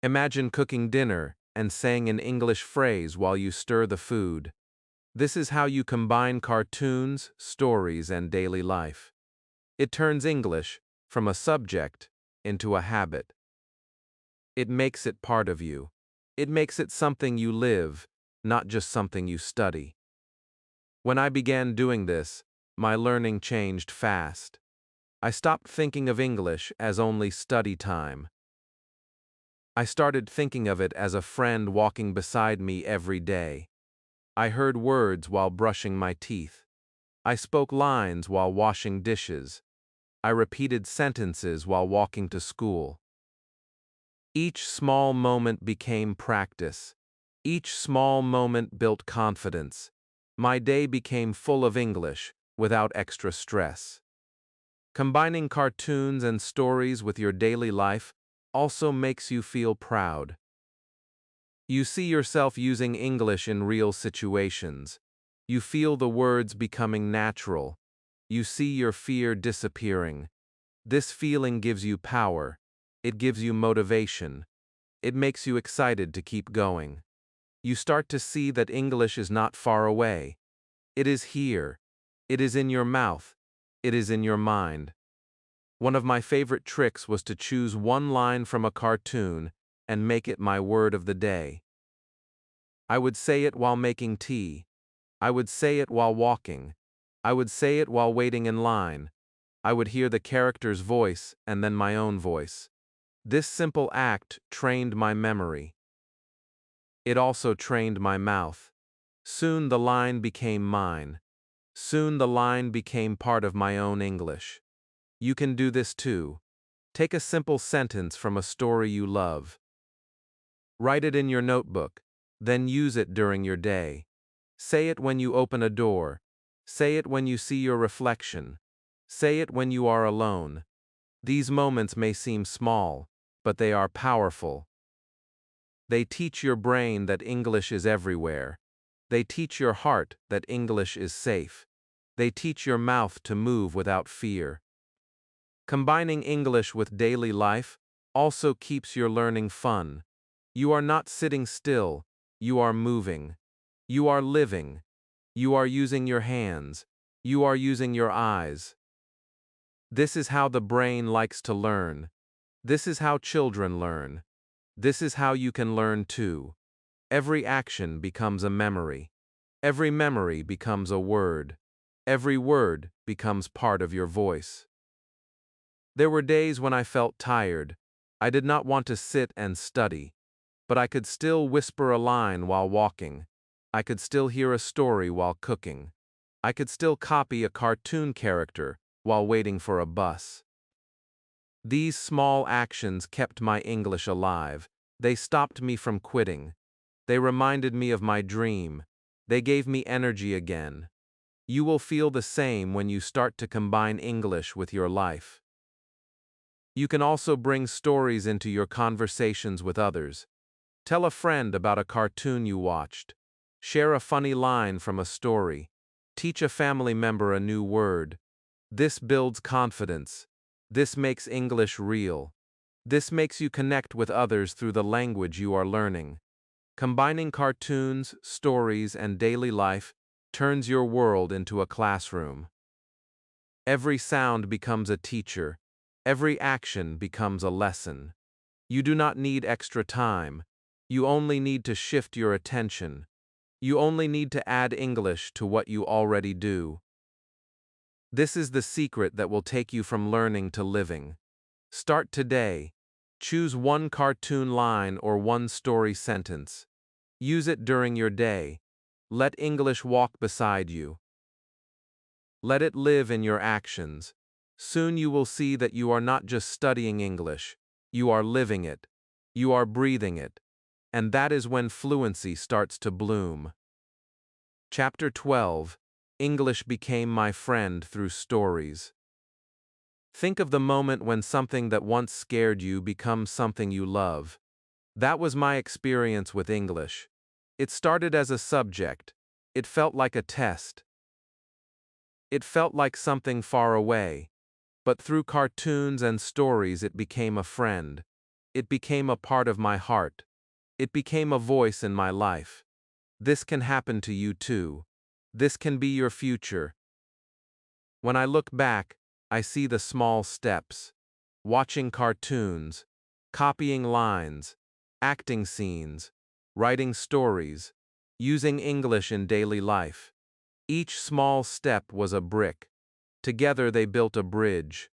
Imagine cooking dinner and saying an English phrase while you stir the food. This is how you combine cartoons, stories, and daily life. It turns English from a subject into a habit. It makes it part of you. It makes it something you live, not just something you study. When I began doing this, my learning changed fast. I stopped thinking of English as only study time. I started thinking of it as a friend walking beside me every day. I heard words while brushing my teeth. I spoke lines while washing dishes. I repeated sentences while walking to school. Each small moment became practice. Each small moment built confidence. My day became full of English, without extra stress. Combining cartoons and stories with your daily life also makes you feel proud. You see yourself using English in real situations. You feel the words becoming natural. You see your fear disappearing. This feeling gives you power. It gives you motivation. It makes you excited to keep going. You start to see that English is not far away. It is here. It is in your mouth. It is in your mind. One of my favorite tricks was to choose one line from a cartoon and make it my word of the day. I would say it while making tea. I would say it while walking. I would say it while waiting in line. I would hear the character's voice and then my own voice. This simple act trained my memory. It also trained my mouth. Soon the line became mine. Soon the line became part of my own English. You can do this too. Take a simple sentence from a story you love. Write it in your notebook, then use it during your day. Say it when you open a door. Say it when you see your reflection. Say it when you are alone. These moments may seem small, but they are powerful. They teach your brain that English is everywhere. They teach your heart that English is safe. They teach your mouth to move without fear. Combining English with daily life also keeps your learning fun. You are not sitting still, you are moving. You are living. You are using your hands. You are using your eyes. This is how the brain likes to learn. This is how children learn. This is how you can learn too. Every action becomes a memory. Every memory becomes a word. Every word becomes part of your voice. There were days when I felt tired. I did not want to sit and study, but I could still whisper a line while walking. I could still hear a story while cooking. I could still copy a cartoon character while waiting for a bus. These small actions kept my English alive. They stopped me from quitting. They reminded me of my dream. They gave me energy again. You will feel the same when you start to combine English with your life. You can also bring stories into your conversations with others. Tell a friend about a cartoon you watched. Share a funny line from a story. Teach a family member a new word. This builds confidence. This makes English real. This makes you connect with others through the language you are learning. Combining cartoons, stories, and daily life turns your world into a classroom. Every sound becomes a teacher. Every action becomes a lesson. You do not need extra time. You only need to shift your attention. You only need to add English to what you already do. This is the secret that will take you from learning to living. Start today. Choose one cartoon line or one story sentence. Use it during your day. Let English walk beside you. Let it live in your actions. Soon you will see that you are not just studying English, you are living it. You are breathing it. And that is when fluency starts to bloom. Chapter 12. English became my friend through stories. Think of the moment when something that once scared you becomes something you love. That was my experience with English. It started as a subject. It felt like a test. It felt like something far away. But through cartoons and stories it became a friend. It became a part of my heart. It became a voice in my life. This can happen to you too. This can be your future. When I look back, I see the small steps. Watching cartoons, copying lines, acting scenes, writing stories, using English in daily life. Each small step was a brick. Together they built a bridge.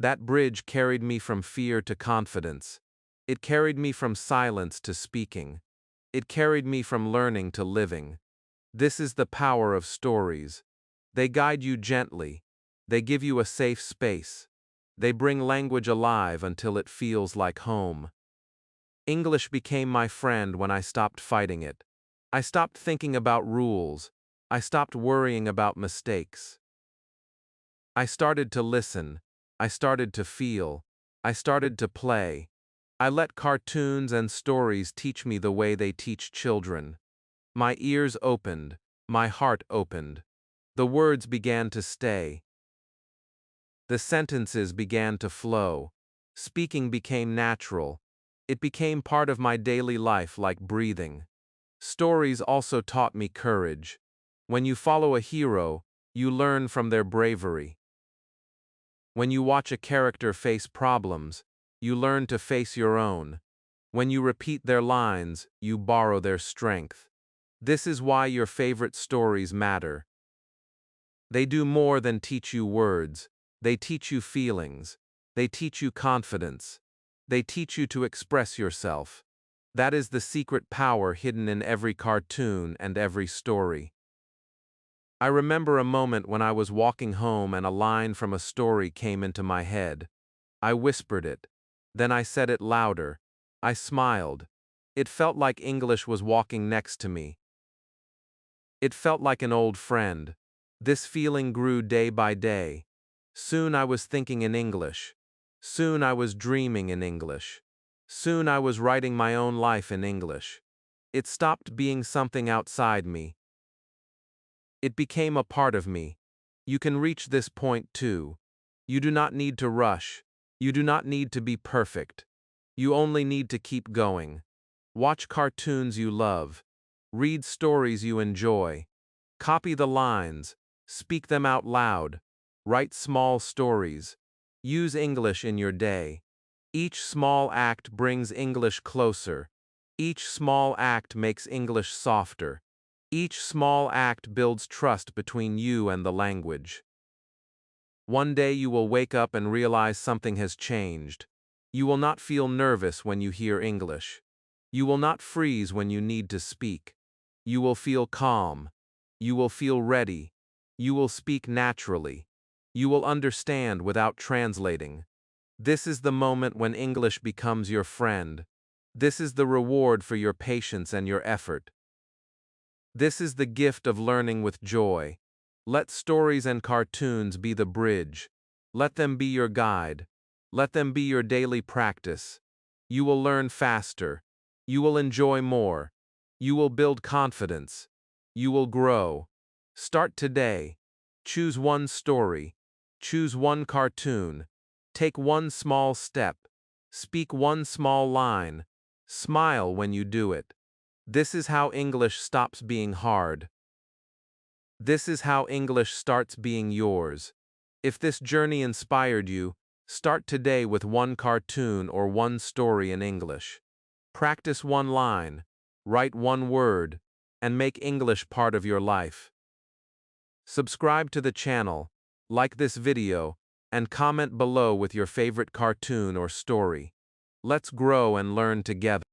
That bridge carried me from fear to confidence. It carried me from silence to speaking. It carried me from learning to living. This is the power of stories. They guide you gently. They give you a safe space. They bring language alive until it feels like home. English became my friend when I stopped fighting it. I stopped thinking about rules. I stopped worrying about mistakes. I started to listen. I started to feel. I started to play. I let cartoons and stories teach me the way they teach children. My ears opened. My heart opened. The words began to stay. The sentences began to flow. Speaking became natural. It became part of my daily life like breathing. Stories also taught me courage. When you follow a hero, you learn from their bravery. When you watch a character face problems, you learn to face your own. When you repeat their lines, you borrow their strength. This is why your favorite stories matter. They do more than teach you words. They teach you feelings. They teach you confidence. They teach you to express yourself. That is the secret power hidden in every cartoon and every story. I remember a moment when I was walking home and a line from a story came into my head. I whispered it. Then I said it louder. I smiled. It felt like English was walking next to me. It felt like an old friend. This feeling grew day by day. Soon I was thinking in English. Soon I was dreaming in English. Soon I was writing my own life in English. It stopped being something outside me. It became a part of me. You can reach this point too. You do not need to rush. You do not need to be perfect. You only need to keep going. Watch cartoons you love. Read stories you enjoy. Copy the lines. Speak them out loud. Write small stories. Use English in your day. Each small act brings English closer. Each small act makes English softer. Each small act builds trust between you and the language. One day you will wake up and realize something has changed. You will not feel nervous when you hear English. You will not freeze when you need to speak. You will feel calm. You will feel ready. You will speak naturally. You will understand without translating. This is the moment when English becomes your friend. This is the reward for your patience and your effort. This is the gift of learning with joy. Let stories and cartoons be the bridge. Let them be your guide. Let them be your daily practice. You will learn faster. You will enjoy more. You will build confidence. You will grow. Start today. Choose one story. Choose one cartoon. Take one small step. Speak one small line. Smile when you do it. This is how English stops being hard. This is how English starts being yours. If this journey inspired you, start today with one cartoon or one story in English. Practice one line, write one word, and make English part of your life. Subscribe to the channel, like this video, and comment below with your favorite cartoon or story. Let's grow and learn together.